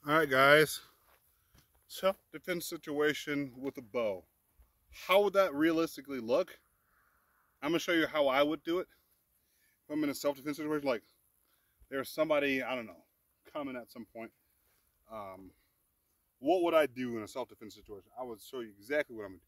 All right, guys. Self-defense situation with a bow. How would that realistically look? I'm gonna show you how I would do it. If I'm in a self-defense situation, like there's somebody, I don't know, coming at some point. Um, what would I do in a self-defense situation? I would show you exactly what I'm gonna do.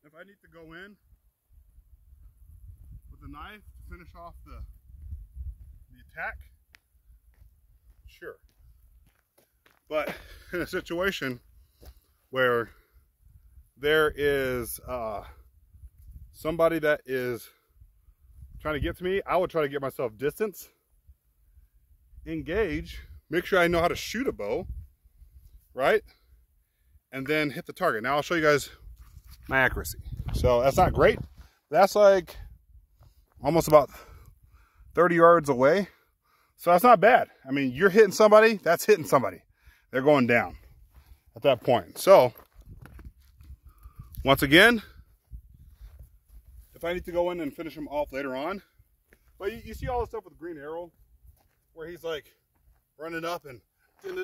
If I need to go in with a knife to finish off the attack, sure. But in a situation where there is somebody that is trying to get to me, I would try to get myself distance, engage, make sure I know how to shoot a bow, right? And then hit the target. Now I'll show you guys my accuracy. So that's not great. That's like almost about 30 yards away. So that's not bad. I mean, you're hitting somebody, that's hitting somebody. They're going down at that point. So once again, if I need to go in and finish him off later on, but you see all the stuff with Green Arrow where he's like running up and and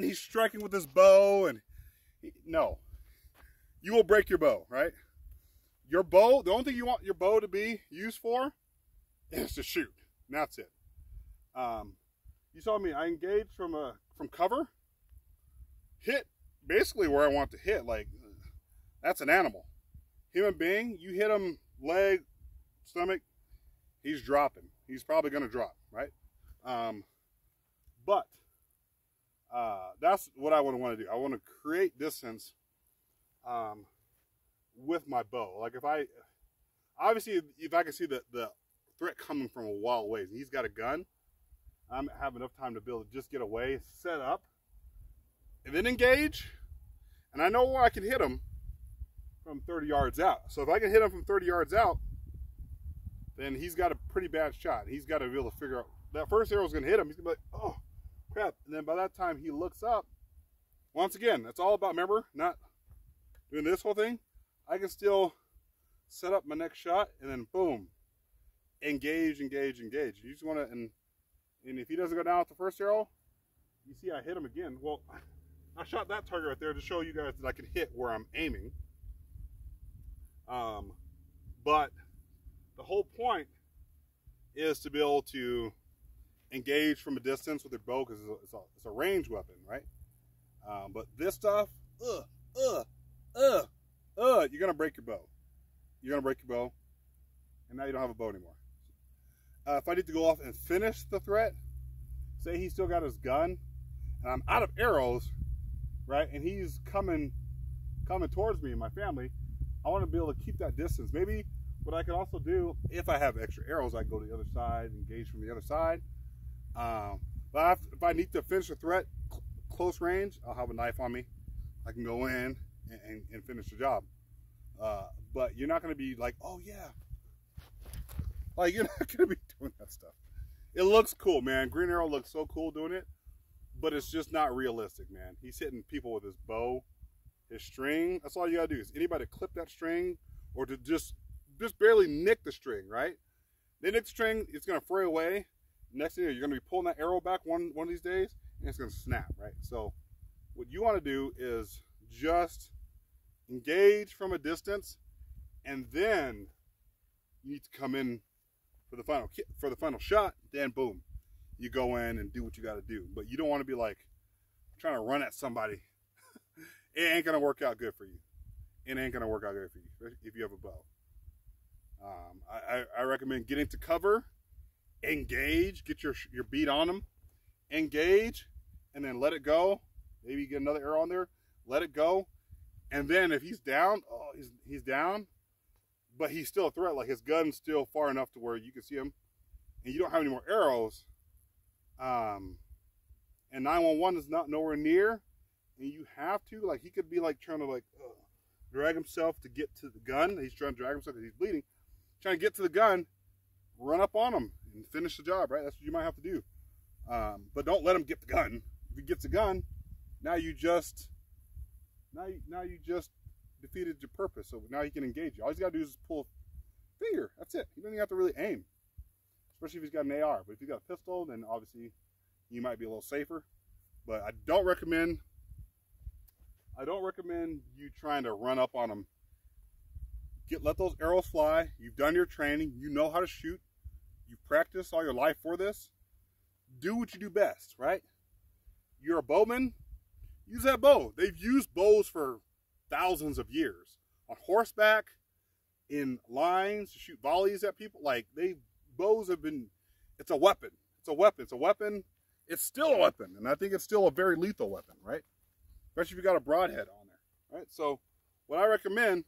he's striking with his bow, and no, you will break your bow, right? Your bow, the only thing you want your bow to be used for is to shoot, and that's it. You saw me, I engaged from cover, hit basically where I want to hit. Like, that's an animal. Human being, you hit him leg, stomach, he's dropping. He's probably going to drop, right? But that's what I would want to do. I want to create distance with my bow. Like if I can see the threat coming from a while ways, and he's got a gun, I have enough time to be able to just get away, set up, and then engage. And I know where I can hit him from 30 yards out. So if I can hit him from 30 yards out, then he's got a pretty bad shot. He's got to be able to figure out that first arrow is going to hit him. He's going to be like, oh, crap. And then by that time he looks up, once again, that's all about, remember, not doing this whole thing. I can still set up my next shot, and then boom, engage, engage, engage. You just want to, and if he doesn't go down with the first arrow, you see I hit him again. Well, I shot that target right there to show you guys that I can hit where I'm aiming. But the whole point is to be able to engage from a distance with your bow, because it's a range weapon, right? But this stuff, you're gonna break your bow. You're gonna break your bow, and now you don't have a bow anymore. If I need to go off and finish the threat, say he's still got his gun, and I'm out of arrows, right? And he's coming towards me and my family. I want to be able to keep that distance. Maybe what I could also do, if I have extra arrows, I can go to the other side, engage from the other side. But if I need to finish a threat close range, I'll have a knife on me. I can go in and finish the job. But you're not going to be like, oh yeah. Like, you're not going to be doing that stuff. It looks cool, man. Green Arrow looks so cool doing it, but it's just not realistic, man. He's hitting people with his bow, his string. That's all you got to do. Is anybody clip that string, or to just barely nick the string, right? They nick the string, it's going to fray away. Next thing you're going to be pulling that arrow back one of these days, and it's going to snap, right? So what you want to do is just engage from a distance, and then you need to come in for the final shot. Then boom, you go in and do what you got to do. But you don't want to be like trying to run at somebody. It ain't going to work out good for you. It ain't going to work out good for you if you have a bow. I recommend getting to cover, engage, get your beat on them, engage, and then let it go. Maybe you get another arrow on there, let it go. And then if he's down, oh, he's down, but he's still a threat. Like, his gun's still far enough to where you can see him, and you don't have any more arrows. and 911 is not nowhere near, and you have to, like, he could be like trying to like drag himself to get to the gun. He's trying to drag himself because he's bleeding, trying to get to the gun, run up on him and finish the job, right? That's what you might have to do. But don't let him get the gun. If he gets the gun, now you just defeated your purpose. So now he can engage you. All he's got to do is pull a finger. That's it. He doesn't even have to really aim, especially if he's got an AR. But if he's got a pistol, then obviously you might be a little safer. But I don't recommend you trying to run up on him. Let those arrows fly. You've done your training. You know how to shoot. You've practiced all your life for this. Do what you do best, right? You're a bowman. Use that bow. They've used bows for thousands of years. On horseback, in lines, to shoot volleys at people. Like, bows have been, it's a weapon. It's a weapon. It's a weapon. It's still a weapon. And I think it's still a very lethal weapon, right? Especially if you got a broadhead on there, right? So what I recommend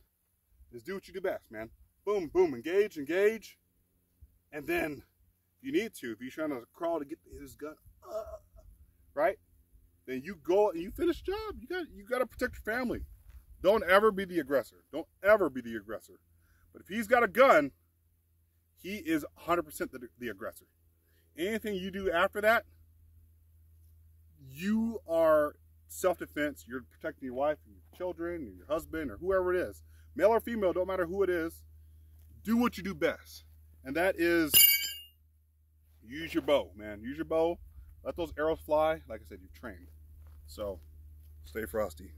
is do what you do best, man. Boom, boom, engage. And then if you need to, if you're trying to crawl to get his gun, right? Then you go and you finish the job. You got to protect your family. Don't ever be the aggressor. Don't ever be the aggressor. But if he's got a gun, he is 100% the aggressor. Anything you do after that, you are self-defense. You're protecting your wife, and your children, and your husband, or whoever it is. Male or female, don't matter who it is. Do what you do best. And that is use your bow, man. Use your bow. Let those arrows fly. Like I said, you've trained. So stay frosty.